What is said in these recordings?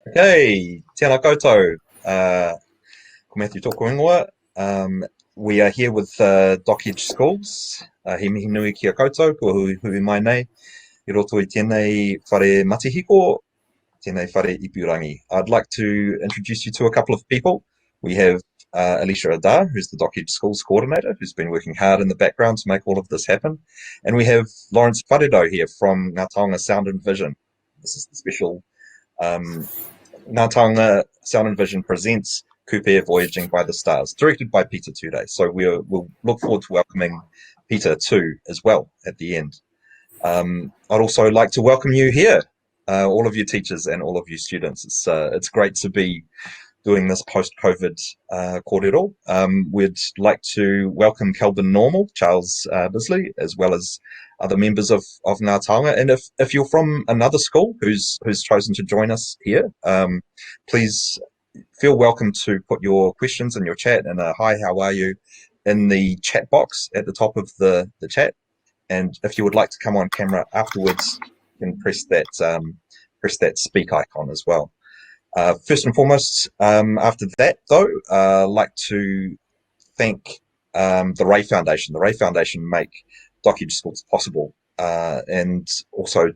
Okay, tēnā koutou. Ko Matthew tōku ingoa. We are here with Doc Edge Schools. He mihi nui ki a koutou, kua hui mai nei. I roto i tēnei whare matihiko, tēnei whare ipurangi. I'd like to introduce you to a couple of people. We have Alicia Adar, who's the Doc Edge Schools coordinator, who's been working hard in the background to make all of this happen. And we have Lawrence Wharedo here from Ngā Taonga Sound and Vision. This is the special um, Ngā Taonga Sound and Vision presents Kupe Voyaging by the Stars, directed by Peter Ture. So we'll look forward to welcoming Peter too as well at the end. I'd also like to welcome you here, all of you teachers and all of you students. It's great to be doing this post-COVID kōrero. We'd like to welcome Kelvin Normal, Charles Bisley, as well as other members of Ngā Taonga. And if you're from another school who's chosen to join us here, please feel welcome to put your questions in your chat and a hi, how are you, in the chat box at the top of the chat. And if you would like to come on camera afterwards, you can press that speak icon as well. First and foremost, after that though, I'd like to thank the Ray Foundation. The Ray Foundation make Doc Edge Schools possible, and also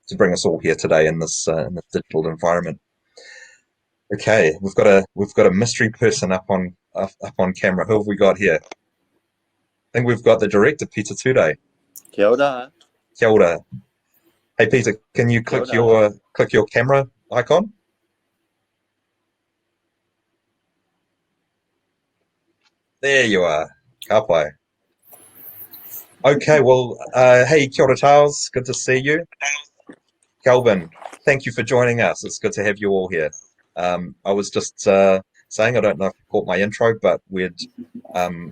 to bring us all here today in this digital environment. Okay, we've got a mystery person up on camera. Who have we got here? I think we've got the director, Peter Ture. Kia ora. Kia ora. Hey Peter, can you click your camera icon? There you are. Ka pai. Okay, well, hey, kia ora, Charles. Good to see you. Kelvin, thank you for joining us. It's good to have you all here. I was just saying, I don't know if you caught my intro, but we'd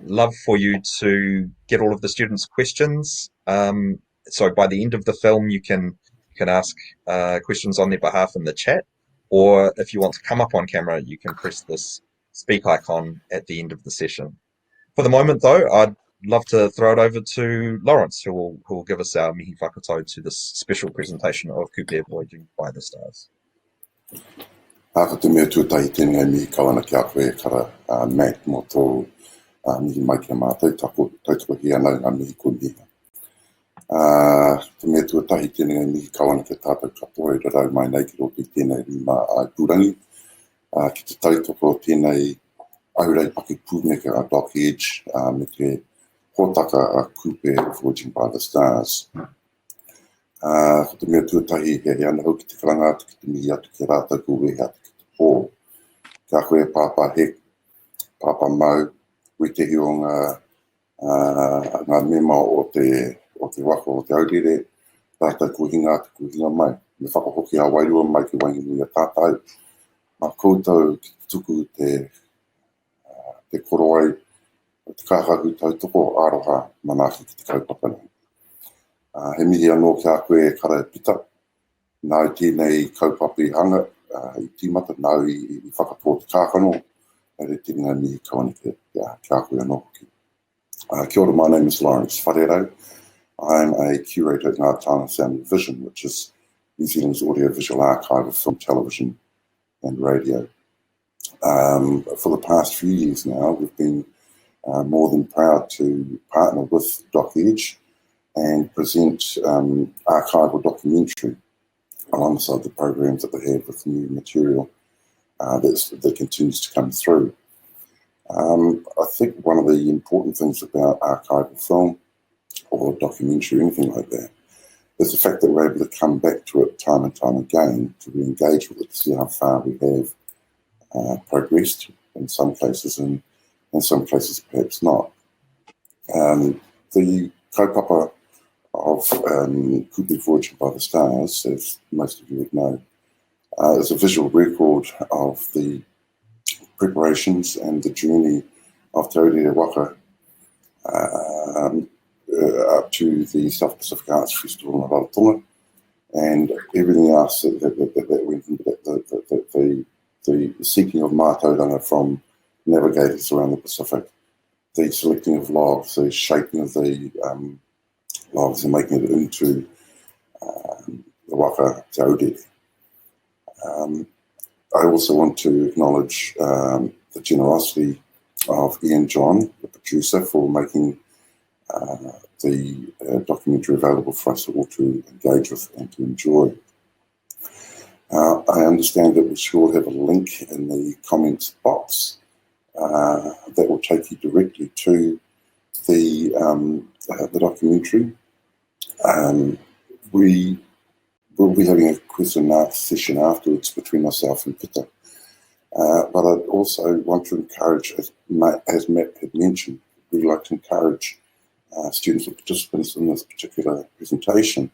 love for you to get all of the students' questions. So by the end of the film, you can ask questions on their behalf in the chat, or if you want to come up on camera, you can press this speak icon at the end of the session. For the moment, though, I'd love to throw it over to Lawrence, who will give us our mihi whakatau to this special presentation of Kupe Voyaging by the Stars. Ko te mea tuatai tēnei mihi kawana ki a koe kara Matt mo tō mihi mai ki a mātou, tautoko hi anau ngā mihi ko miha. Te mea tuatai tēnei mihi kawana ki a tātou katoa e rarau mai nei ki roto i tēnei rima ai purangi. Ki te tautoko tēnei aurei paki pūmeka a Doc Edge me te hōtaka a Kupe Voyaging by the Stars. Ko te mea tuatahi he ana hau ki te karangātu ki te mihi atu ki rātou ko wehe atu ki te pō. Kia koe pāpā hek, pāpā mau, we te hi o ngā mema o te wako o te aurere, rātou ko hinga mai. Me whakahoki a wairua mai ki wainginui a tātou. Mā koutou ki tuku te koroai, te kākahu tautoko aroha manaki ki te kaupapa nei. He mihi anō ki a koe kara pita, nau tēnei kaupapa I hanga, I tīmata, nau I whakapō te kākano, e re tēnei mihi kawana ki a koe anō ki. Kia ora, my name is Lawrence Wharedo. I'm a curator at Ngā Taonga Sound and Vision, which is New Zealand's audiovisual archive of film, television and radio. For the past few years now, we've been more than proud to partner with Doc Edge and present archival documentary alongside the programs that they have with new material that continues to come through. I think one of the important things about archival film or documentary, anything like that, is the fact that we're able to come back to it time and time again, to re-engage with it, to see how far we have progressed in some cases and in some cases perhaps not. The kaupapa of Kupe Voyaging by the Stars, as most of you would know, is a visual record of the preparations and the journey of Te Aurere Waka up to the South Pacific Arts Festival in Rarotonga and everything else that went into the seeking of mātauranga from navigators around the Pacific, the selecting of logs, the shaping of the logs and making it into the waka te aurere. I also want to acknowledge the generosity of Ian John, the producer, for making the documentary available for us all to engage with and to enjoy. I understand that we should all have a link in the comments box that will take you directly to the documentary. We will be having a question and answer session afterwards between myself and Peter. But I'd also want to encourage, as Matt had mentioned, we'd like to encourage students or participants in this particular presentation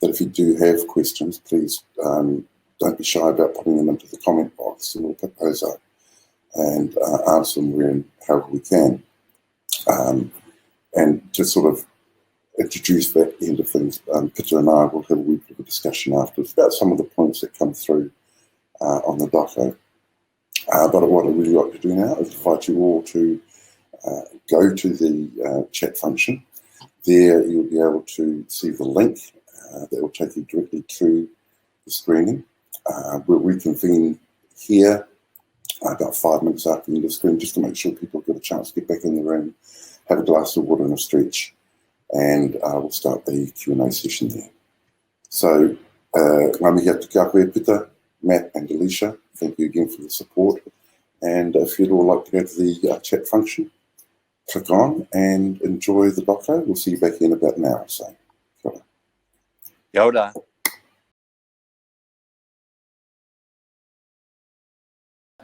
that if you do have questions, please don't be shy about putting them into the comment box, and we'll pick those up and answer them where and however we can. And to sort of introduce that end of things, Peter and I will have a wee bit of a discussion afterwards about some of the points that come through on the doco. But what I'd really like to do now is invite you all to go to the chat function. There you'll be able to see the link that will take you directly to the screening. We'll reconvene here about 5 minutes after the end of the screen, just to make sure people get a chance to get back in the room, have a glass of water and a stretch, and we'll start the Q&A session there. So, ngā mihi atu kia koe, Peter, Matt and Alicia, thank you again for the support. And if you'd all like to go to the chat function, click on and enjoy the doco. We'll see you back in about an hour or so. Kia ora.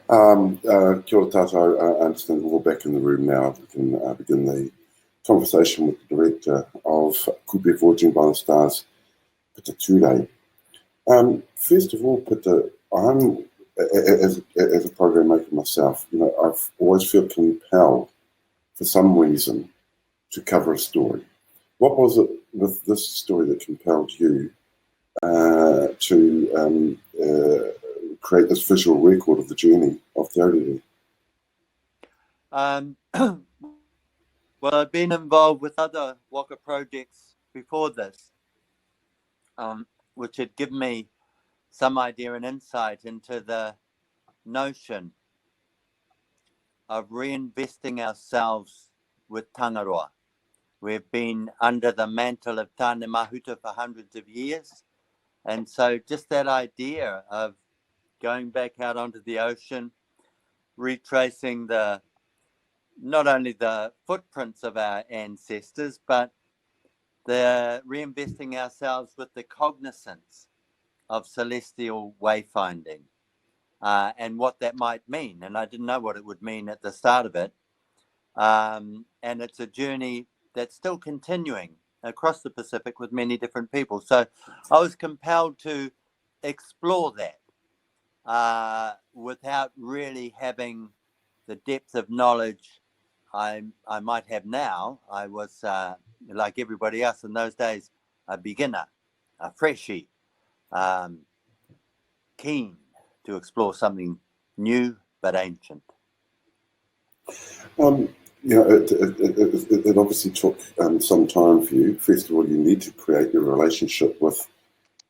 Kia ora tātou. I understand we're all back in the room now. We can begin the conversation with the director of Kupe Forging by the Stars, Peter Ture. First of all, Peter, I'm, as a program maker myself, I've always felt compelled for some reason to cover a story. What was it with this story that compelled you to create this visual record of the journey of Te Aurere? Well, I've been involved with other waka projects before this, which had given me some idea and insight into the notion of reinvesting ourselves with tangaroa. We've been under the mantle of Tāne Mahuta for hundreds of years. And so just that idea of going back out onto the ocean, retracing not only the footprints of our ancestors, but the reinvesting ourselves with the cognizance of celestial wayfinding and what that might mean. And I didn't know what it would mean at the start of it. And it's a journey that's still continuing across the Pacific with many different people. So I was compelled to explore that without really having the depth of knowledge I might have now. I was, like everybody else in those days, a beginner, a freshie, keen to explore something new but ancient. It obviously took some time for you. First of all, you need to create your relationship with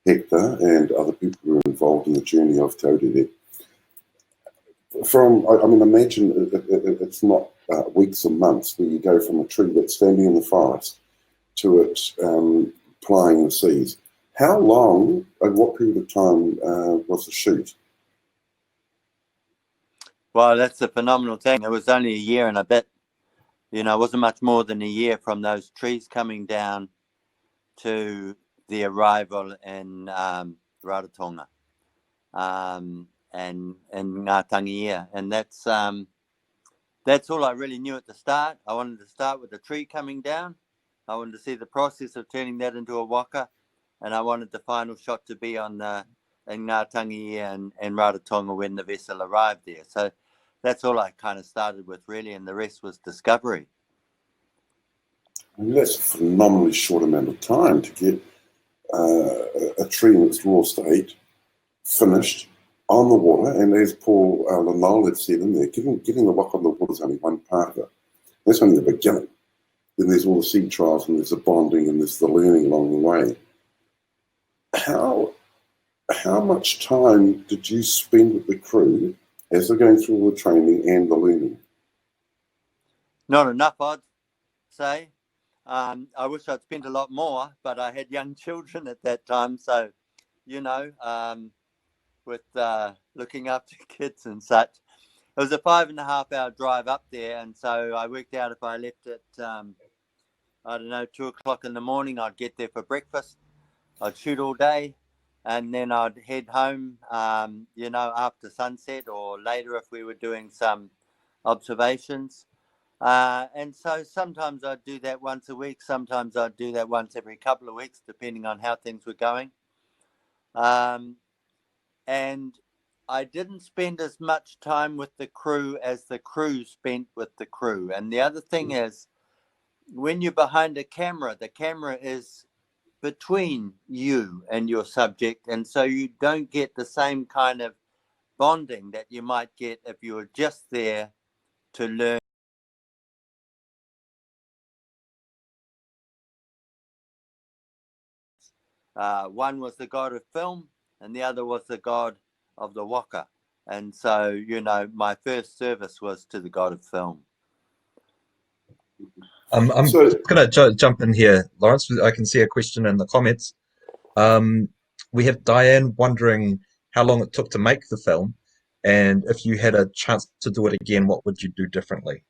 Hector and other people who are involved in the journey of Te Aurere. Imagine it's not weeks or months where you go from a tree that's standing in the forest to it plying the seas. How long, and what period of time was the shoot? Well, that's a phenomenal thing. It was only a year and a bit. It wasn't much more than a year from those trees coming down to the arrival in Rarotonga and Ngā Tangiia. And that's all I really knew at the start. I wanted to start with the tree coming down. I wanted to see the process of turning that into a waka. And I wanted the final shot to be in Ngā Tangiia and Rarotonga when the vessel arrived there. So that's all I kind of started with, really, and the rest was discovery. And that's a phenomenally short amount of time to get a tree in its raw state finished on the water. And as Paul Lanol had said in there, getting the waka on the water is only one part of it. That's only the beginning. Then there's all the sea trials, and there's the bonding, and there's the learning along the way. How how much time did you spend with the crew as they're going through all the training and the learning? Not enough, I'd say. I wish I'd spent a lot more, but I had young children at that time. So, you know, with looking after kids and such, it was a 5.5 hour drive up there. And so I worked out if I left at, I don't know, 2 o'clock in the morning, I'd get there for breakfast. I'd shoot all day. And then I'd head home, you know, after sunset or later if we were doing some observations. And so sometimes I'd do that once a week. Sometimes I'd do that once every couple of weeks, depending on how things were going. And I didn't spend as much time with the crew as the crew spent with the crew. And the other thing is, when you're behind a camera, the camera is between you and your subject. And so you don't get the same kind of bonding that you might get if you were just there to learn. One was the god of film and the other was the god of the waka. And so, you know, my first service was to the god of film. I'm So- just going to jump in here, Lawrence. I can see a question in the comments. We have Diane wondering how long it took to make the film, and if you had a chance to do it again, what would you do differently?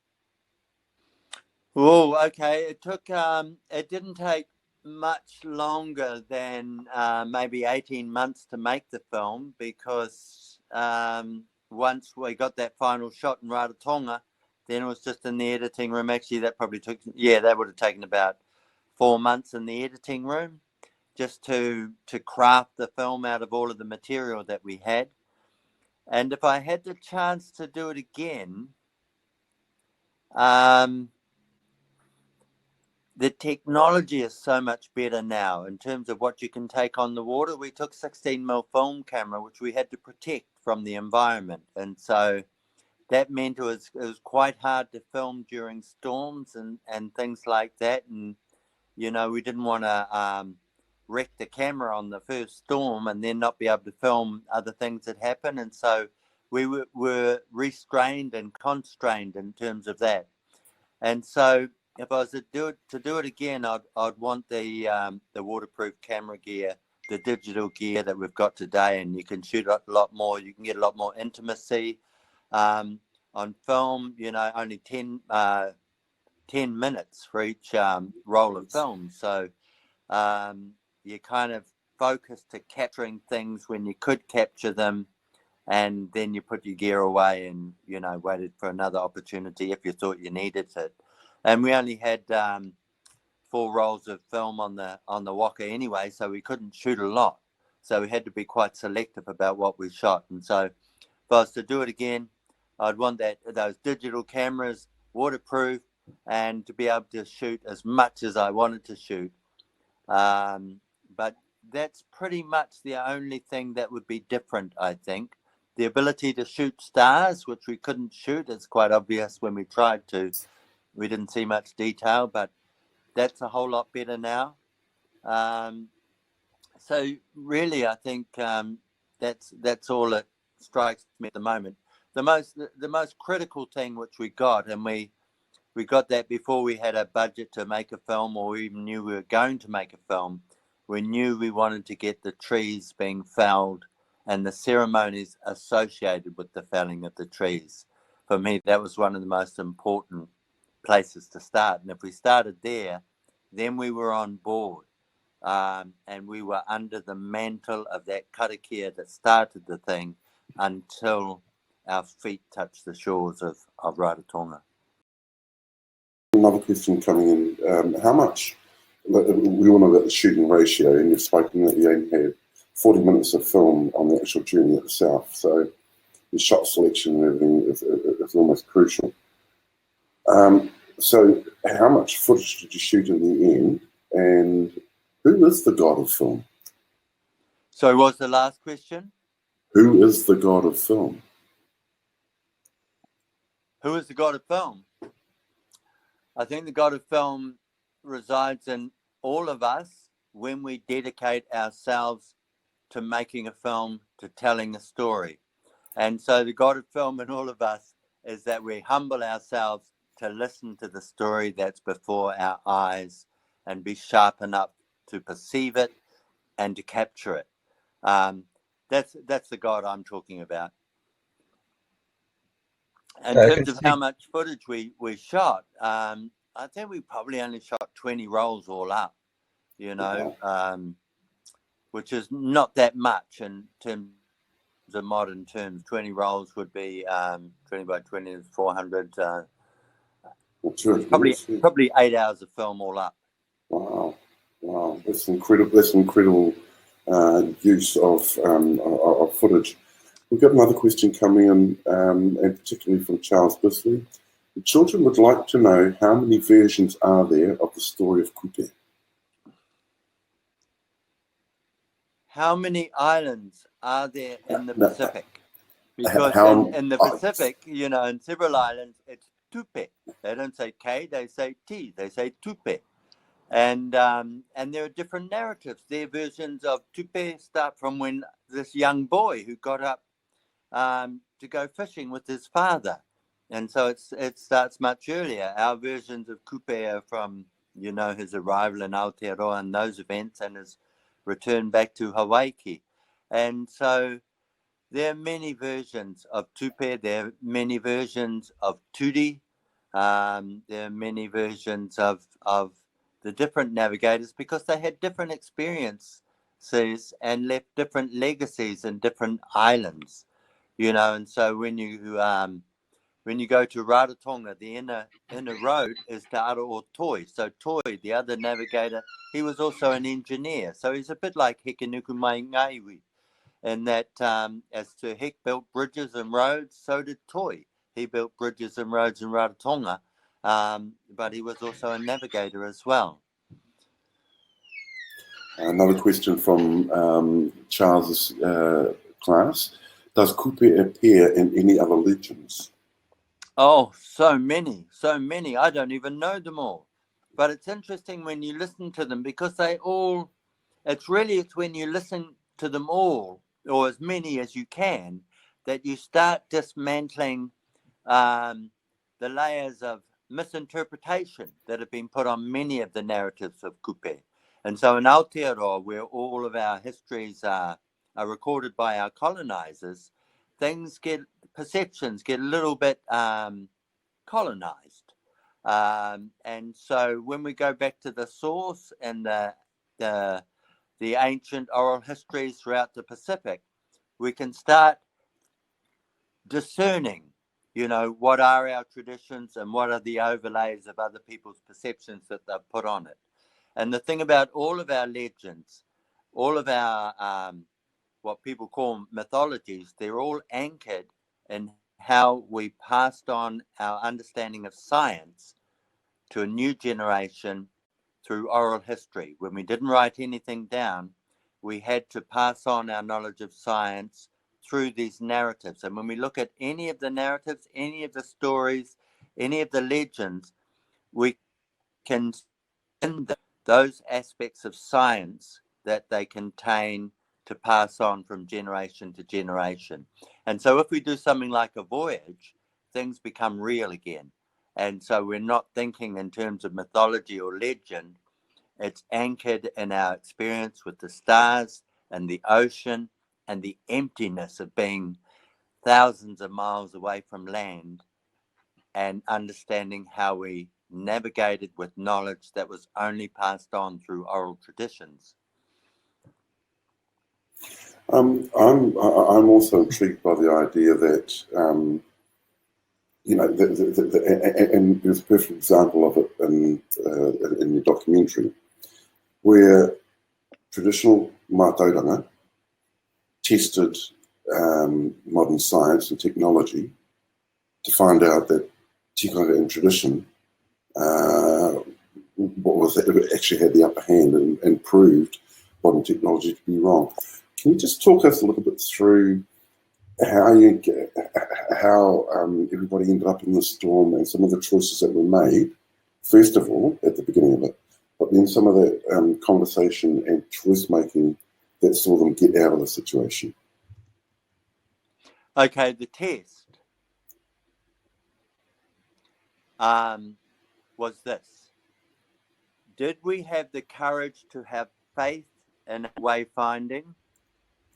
Oh, okay. It took, it didn't take much longer than maybe 18 months to make the film, because once we got that final shot in Rarotonga, then it was just in the editing room. Actually, that probably took, that would have taken about 4 months in the editing room just to craft the film out of all of the material that we had. And if I had the chance to do it again, the technology is so much better now in terms of what you can take on the water. We took 16mm film camera, which we had to protect from the environment. And so that meant it was quite hard to film during storms and things like that. And, you know, we didn't want to wreck the camera on the first storm and then not be able to film other things that happen. And so we were restrained and constrained in terms of that. And so if I was to do it again, I'd want the waterproof camera gear, the digital gear that we've got today, and you can shoot a lot more. You can get a lot more intimacy on film. You know, only 10 minutes for each roll of film. So you kind of focus to capturing things when you could capture them, and then you put your gear away and, you know, waited for another opportunity if you thought you needed it. And we only had 4 rolls of film on the waka anyway, so we couldn't shoot a lot. So we had to be quite selective about what we shot. And so if I was to do it again, I'd want those digital cameras, waterproof, and to be able to shoot as much as I wanted to shoot. But that's pretty much the only thing that would be different, I think. The ability to shoot stars, which we couldn't shoot, is quite obvious when we tried to. We didn't see much detail, but that's a whole lot better now. So really, I think that's all that strikes me at the moment. The most critical thing which we got, and we got that before we had a budget to make a film, or we even knew we were going to make a film. We knew we wanted to get the trees being felled and the ceremonies associated with the felling of the trees. For me, that was one of the most important places to start. And if we started there, then we were on board. And we were under the mantle of that karakia that started the thing until our feet touched the shores of Rarotonga. Another question coming in. How much, we all know about the shooting ratio, and you've spoken that you only had 40 minutes of film on the actual journey itself. So the shot selection and everything is almost crucial. So how much footage did you shoot in the end, and who is the god of film? So what was the last question? Who is the god of film? Who is the god of film? I think the god of film resides in all of us when we dedicate ourselves to making a film, to telling a story. And so the God of film in all of us is that we humble ourselves to listen to the story that's before our eyes and be sharp enough to perceive it and to capture it. That's the God I'm talking about. In terms of how much footage we shot, I think we probably only shot 20 rolls all up, you know, which is not that much in terms of modern terms. 20 rolls would be 20 by 20 is 400. Probably 8 hours of film all up. Wow, that's incredible. That's incredible use of footage. We've got another question coming in, and particularly from Charles Bisley. The children would like to know how many versions are there of the story of Kupe? How many islands are there in the Pacific? Because in the Pacific, you know, in several islands, it's Tupe. They don't say K, they say T. They say Tupe. And there are different narratives. Their versions of Tupe start from when this young boy who got up to go fishing with his father. And so it starts much earlier. Our versions of Kupe are from, you know, his arrival in Aotearoa and those events and his return back to Hawaii. And so there are many versions of Tupe. There are many versions of Turi. There are many versions of the different navigators because they had different experiences and left different legacies in different islands. You know, and so when you go to Rarotonga, the inner road is Te Ara Toi. So Toi, the other navigator, he was also an engineer. So he's a bit like Hekenuku Mai Ngaiwi, in that as Sir Hek built bridges and roads, so did Toi. He built bridges and roads in Rarotonga, but he was also a navigator as well. Another question from Charles's class. Does Kupe appear in any other legends? Oh, so many. I don't even know them all. But it's interesting when you listen to them because it's when you listen to them all, or as many as you can, that you start dismantling the layers of misinterpretation that have been put on many of the narratives of Kupe. And so in Aotearoa, where all of our histories are recorded by our colonizers, perceptions get a little bit colonized. And so when we go back to the source and the ancient oral histories throughout the Pacific, we can start discerning, you know, what are our traditions and what are the overlays of other people's perceptions that they've put on it. And the thing about all of our legends, all of our what people call mythologies, they're all anchored in how we passed on our understanding of science to a new generation through oral history. When we didn't write anything down, we had to pass on our knowledge of science through these narratives. And when we look at any of the narratives, any of the stories, any of the legends, we can send those aspects of science that they contain to pass on from generation to generation. And so if we do something like a voyage, things become real again. And so we're not thinking in terms of mythology or legend. It's anchored in our experience with the stars and the ocean and the emptiness of being thousands of miles away from land and understanding how we navigated with knowledge that was only passed on through oral traditions. I'm also intrigued by the idea that you know, and there's a perfect example of it in the documentary, where traditional mātauranga tested modern science and technology to find out that tikanga and tradition actually had the upper hand and proved modern technology to be wrong. Can you just talk us a little bit through how everybody ended up in the storm and some of the choices that were made, first of all, at the beginning of it, but then some of the conversation and choice making that saw them get out of the situation? Okay, the test was this. Did we have the courage to have faith in wayfinding?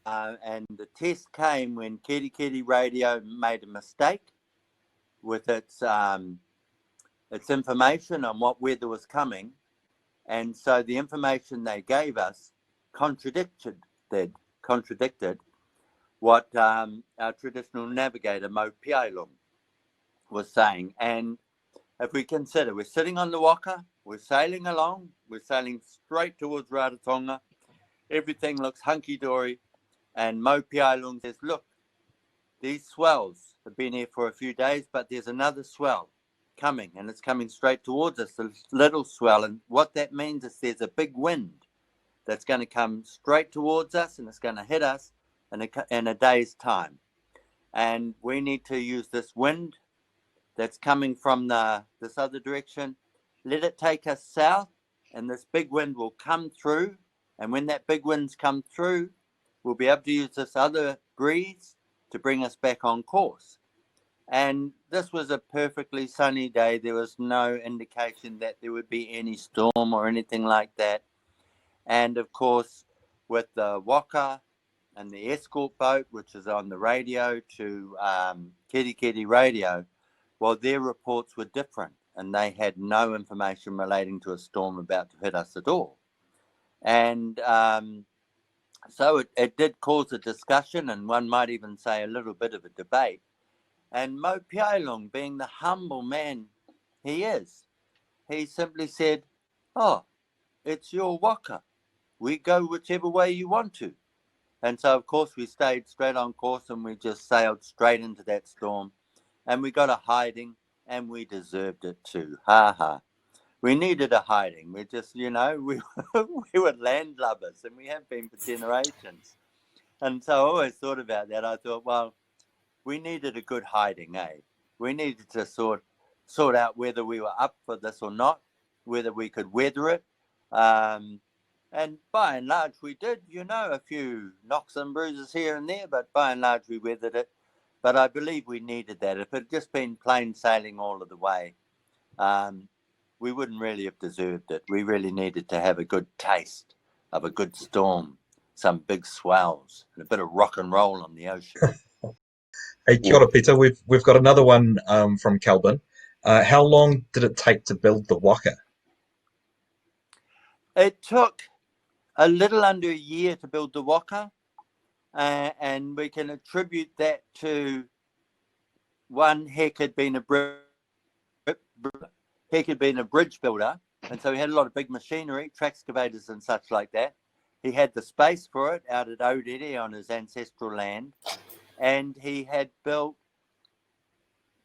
And the test came when Kiri Kiri Radio made a mistake with its information on what weather was coming. And so the information they gave us contradicted what our traditional navigator, Mo Piailung, was saying. And if we consider, we're sitting on the Waka, we're sailing along, we're sailing straight towards Rarotonga, everything looks hunky-dory, and Mo Piailung says, look, these swells have been here for a few days, but there's another swell coming, and it's coming straight towards us, a little swell. And what that means is there's a big wind that's going to come straight towards us, and it's going to hit us in a day's time. And we need to use this wind that's coming from this other direction, let it take us south, and this big wind will come through. And when that big wind's come through, we'll be able to use this other breeze to bring us back on course. And this was a perfectly sunny day. There was no indication that there would be any storm or anything like that. And of course, with the Waka and the escort boat, which is on the radio to Kiri Kiri Radio, well, their reports were different, and they had no information relating to a storm about to hit us at all. And so it did cause a discussion, and one might even say a little bit of a debate. And Mo Piailung, being the humble man he is, he simply said, oh, it's your Waka. We go whichever way you want to. And so, of course, we stayed straight on course, and we just sailed straight into that storm. And we got a hiding, and we deserved it too. Ha ha. We needed a hiding. We just, we were landlubbers, and we have been for generations. And so I always thought about that. I thought, well, we needed a good hiding, eh? We needed to sort out whether we were up for this or not, whether we could weather it. And by and large, we did, a few knocks and bruises here and there, but by and large, we weathered it. But I believe we needed that. If it had just been plain sailing all of the way, we wouldn't really have deserved it. We really needed to have a good taste of a good storm, some big swells, and a bit of rock and roll on the ocean. Hey, kia ora, Peter. We've got another one from Calvin. How long did it take to build the Waka? It took a little under a year to build the Waka, and we can attribute that to one, Heck had been a bridge builder, and so he had a lot of big machinery, track excavators and such like that. He had the space for it out at Aurere on his ancestral land, and he had built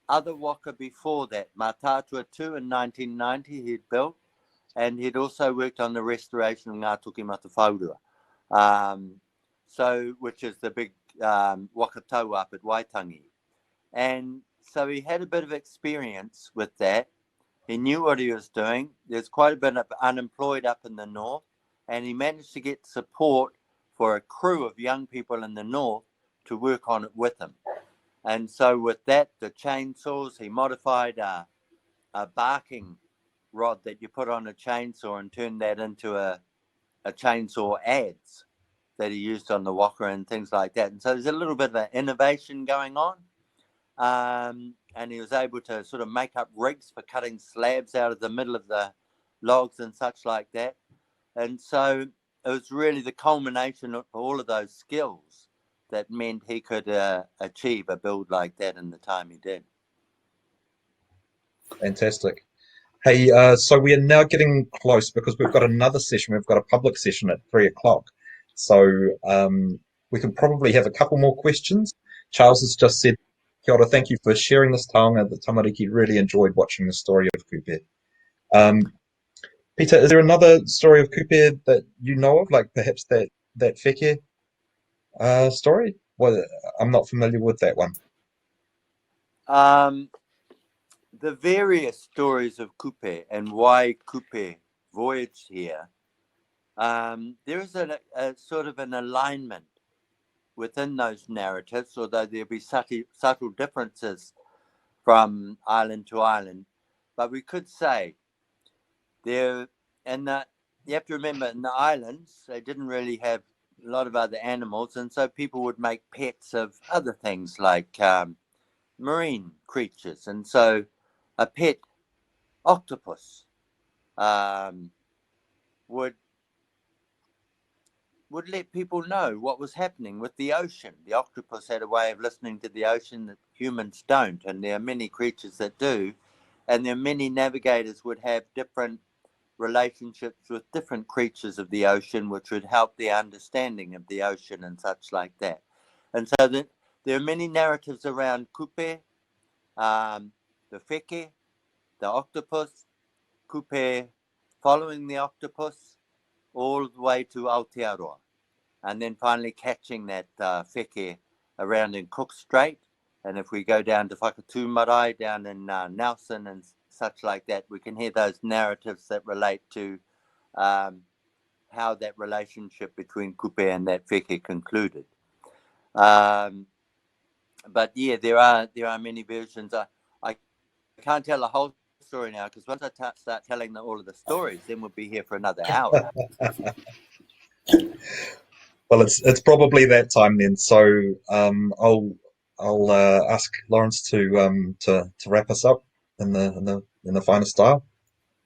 other Waka before that. Matatua 2 in 1990 he'd built, and he'd also worked on the restoration of Ngā Tuki Matawhaurua, which is the big Waka tau up at Waitangi. And so he had a bit of experience with that. He knew what he was doing. There's quite a bit of unemployed up in the north, and he managed to get support for a crew of young people in the north to work on it with him. And so with that, the chainsaws, he modified a barking rod that you put on a chainsaw and turned that into a chainsaw adze that he used on the Waka and things like that. And so there's a little bit of an innovation going on. And he was able to sort of make up rigs for cutting slabs out of the middle of the logs and such like that. And so it was really the culmination of all of those skills that meant he could achieve a build like that in the time he did. Fantastic. Hey, so we are now getting close because we've got another session. We've got a public session at 3:00. So we can probably have a couple more questions. Charles has just said, kia ora, thank you for sharing this taonga. The tamariki really enjoyed watching the story of Kupe. Peter, is there another story of Kupe that you know of, like perhaps that Wheke story? Well, I'm not familiar with that one. The various stories of Kupe and why Kupe voyaged here there is a sort of an alignment within those narratives, although there'll be subtle differences from island to island. But we could say there, and you have to remember, in the islands, they didn't really have a lot of other animals, and so people would make pets of other things like marine creatures. And so a pet octopus would let people know what was happening with the ocean. The octopus had a way of listening to the ocean that humans don't, and there are many creatures that do, and there are many navigators would have different relationships with different creatures of the ocean, which would help the understanding of the ocean and such like that. And so there are many narratives around Kupe, the wheke, the octopus, Kupe following the octopus all the way to Aotearoa, and then finally catching that wheke around in Cook Strait. And if we go down to Whakatū Marae, down in Nelson and such like that, we can hear those narratives that relate to how that relationship between Kupe and that wheke concluded. But yeah, there are many versions. I can't tell the whole story now, because once I start telling all of the stories, then we'll be here for another hour. Well, it's probably that time then. So I'll ask Lawrence to wrap us up in the finest style.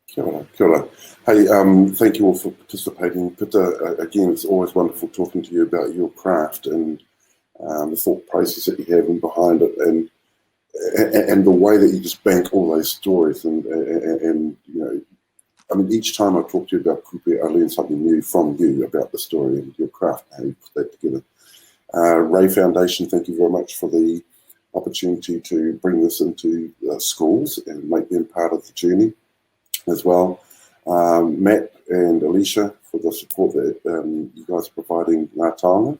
Kia ora, kia ora. Hey, thank you all for participating. Peter, again, it's always wonderful talking to you about your craft and the thought process that you have in behind it, and the way that you just bank all those stories, and you know, I mean, each time I talk to you about Kupe, I learn something new from you about the story and your craft and how you put that together. Ray Foundation, thank you very much for the opportunity to bring this into schools and make them part of the journey as well. Matt and Alicia, for the support that you guys are providing Ngā Taonga,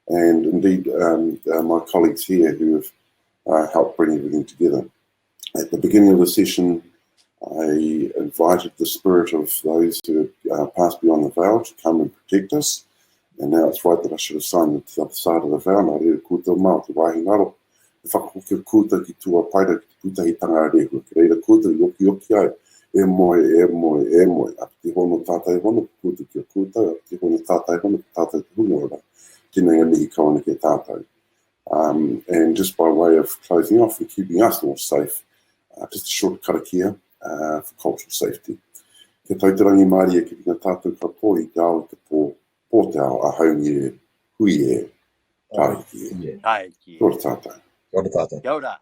and indeed my colleagues here who have helped bring everything together. At the beginning of the session, I invited the spirit of those who have passed beyond the veil to come and protect us, and now it's right that I should have signed it to the other side of the veil. Nā reira kūtau mao te wāhi ngaro, e whakahoki kūtau ki tua paira ki pūtahitanga rehu, ki reira kūtau yoki ai, e moe, ap te hono tātai hono kūtau ki o kūtau, ap te hono tātai hono ki tātai te hunga ora, tēnei mihi kawana ki tātou. And just by way of closing off and keeping us all safe, just a short karakia for cultural safety. Ke tautarangi Māori e ki ngā tātou katoa I te ao te pō te ao a haungi e, hui e, tāiki e. Tāiki e. Kia ora tātou. Kia ora tātou. Kia ora.